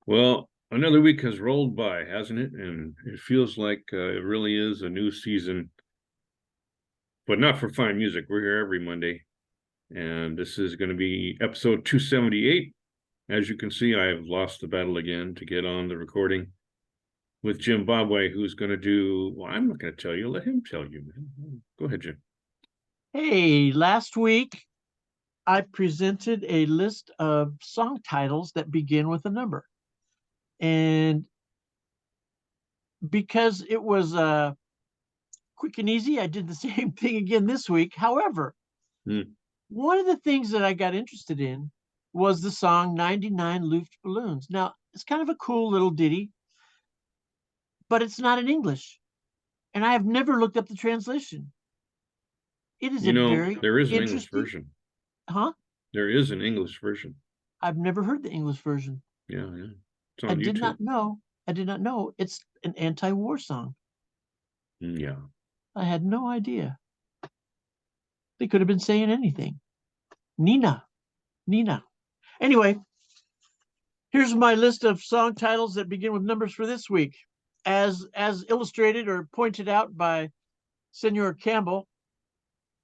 Well, another week has rolled by, hasn't it? And it feels like it really is a new season, but not for fine music. We're here every Monday, and this is going to be episode 278. As you can see, I have lost the battle again to get on the recording with Jim Babwe, who's going to do, well, I'm not going to tell you. Let him tell you, man. Go ahead, Jim. Hey, last week I presented a list of song titles that begin with a number. And because it was quick and easy, I did the same thing again this week. However, one of the things that I got interested in was the song 99 Luftballons. Now, it's kind of a cool little ditty, but it's not in English. And I have never looked up the translation. It is You a know, very there is an English interesting, version. huh? There is an English version. I've never heard the English version. Yeah, yeah. It's I on did YouTube. not know. I did not know it's an anti-war song. Yeah. I had no idea. They could have been saying anything. Nina, Nina. Anyway, here's my list of song titles that begin with numbers for this week. As illustrated or pointed out by Senor Campbell,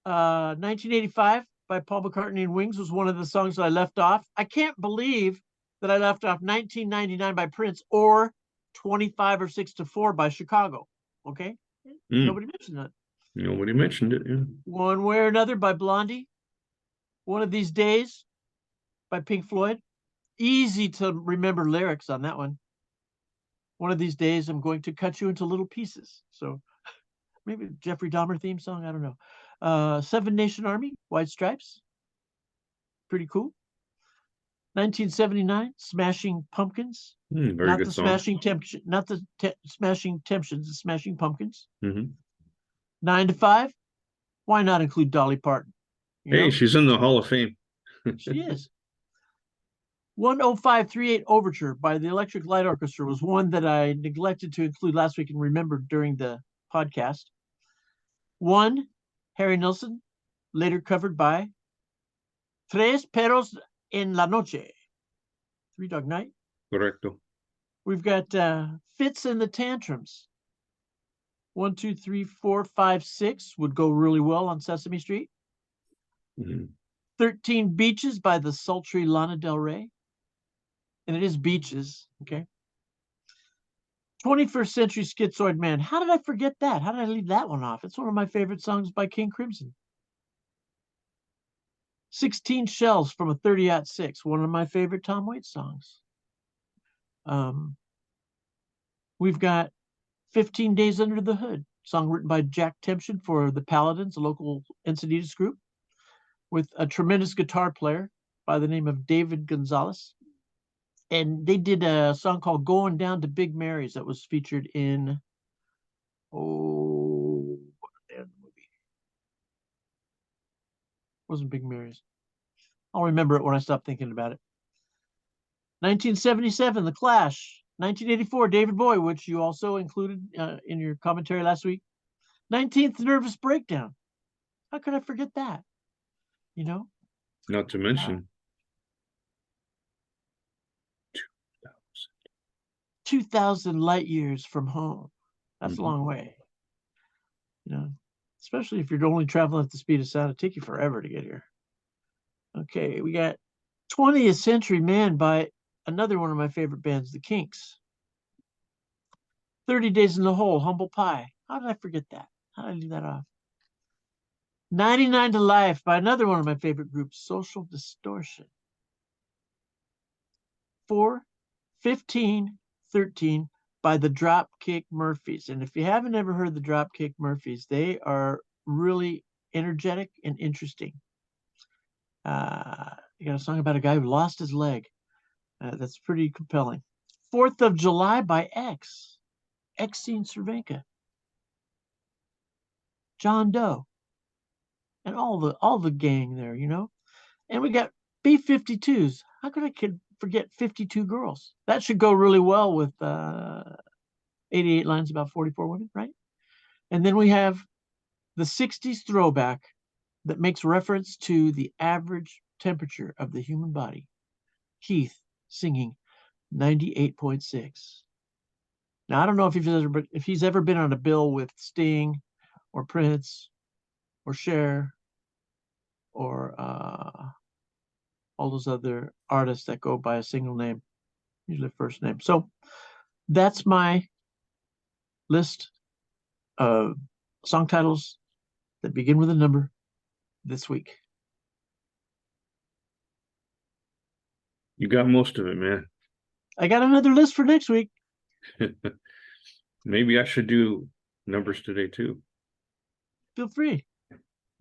1985 by Paul McCartney and Wings was one of the songs that I left off. I can't believe that I left off 1999 by Prince or 25 or 6 to 4 by Chicago. Okay? Nobody mentioned that. Nobody mentioned it. Yeah. One Way or Another by Blondie. One of These Days by Pink Floyd. Easy to remember lyrics on that one. One of these days, I'm going to cut you into little pieces. So maybe Jeffrey Dahmer theme song. I don't know. Seven Nation Army, White Stripes. Pretty cool. 1979, Smashing Pumpkins. Very Not good the song. not the Smashing Temptations, the Smashing Pumpkins. Mm-hmm. 9 to 5. Why not include Dolly Parton? Hey, she's in the Hall of Fame. She is. 10538 Overture by the Electric Light Orchestra was one that I neglected to include last week and remembered during the podcast. One, Harry Nilsson, later covered by Tres Perros en la Noche, Three Dog Night. Correcto. We've got Fits and the Tantrums. 1, 2, 3, 4, 5, 6 would go really well on Sesame Street. 13 Beaches by the sultry Lana Del Rey. And it is Beaches, okay? 21st Century Schizoid Man. How did I forget that? How did I leave that one off? It's one of my favorite songs by King Crimson. 16 Shells from a 30-06, one of my favorite Tom Waits songs. We've got 15 Days Under the Hood, song written by Jack Tempchin for the Paladins, a local Encinitas group, with a tremendous guitar player by the name of David Gonzalez. And they did a song called Going Down to Big Mary's that was featured in, what movie? Wasn't Big Mary's. I'll remember it when I stop thinking about it. 1977, The Clash. 1984, David Bowie, which you also included in your commentary last week. 19th Nervous Breakdown. How could I forget that? You know? Not to mention 2,000 light years from home. That's a long way. You know, especially if you're only traveling at the speed of sound. It'd take you forever to get here. Okay, we got 20th Century Man by another one of my favorite bands, The Kinks. 30 Days in the Hole, Humble Pie. How did I forget that? How did I leave that off? 99 to Life by another one of my favorite groups, Social Distortion. 4, 15, 13 by the Dropkick Murphys. And if you haven't ever heard the Dropkick Murphys, they are really energetic and interesting. You got a song about a guy who lost his leg. That's pretty compelling. 4th of July by X. Exene Cervenka. John Doe. And all the gang there, you know. And we got B-52s. How could I forget 52 Girls? That should go really well with 88 Lines About 44 Women, right? And then we have the 60s throwback that makes reference to the average temperature of the human body. Keith singing 98.6. Now I don't know if he's ever been on a bill with Sting or Prince or Cher or all those other artists that go by a single name, usually first name. So that's my list of song titles that begin with a number this week. You got most of it, man. I got another list for next week. Maybe I should do numbers today too. Feel free.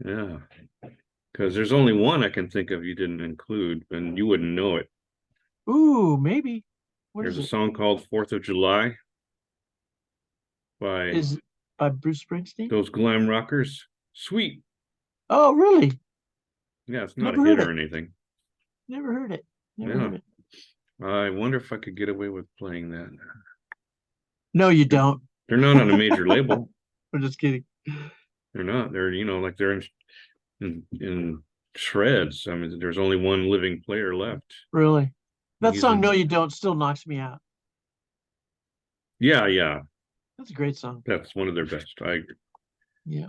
Yeah. Because there's only one I can think of you didn't include, and you wouldn't know it. Ooh, maybe. There's a song called 4th of July by Bruce Springsteen? those glam rockers. Sweet. Oh, really? Yeah, it's not a hit or anything. Never heard it. Never heard it. I wonder if I could get away with playing that. No, you don't. They're not on a major label. I'm just kidding. They're not. They're, like they're in shreds. I mean, there's only one living player left. Really? That song, No You Don't, still knocks me out. Yeah. That's a great song. That's one of their best. I agree. Yeah.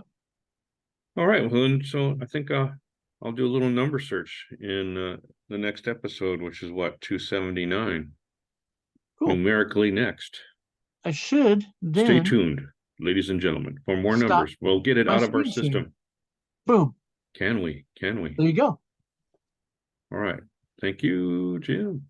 All right. Well, and so I think I'll do a little number search in the next episode, which is what, 279. Cool. Numerically next. I should then. Stay tuned, ladies and gentlemen, for more numbers. We'll get it out of our system. Boom. Can we? There you go. All right. Thank you, Jim.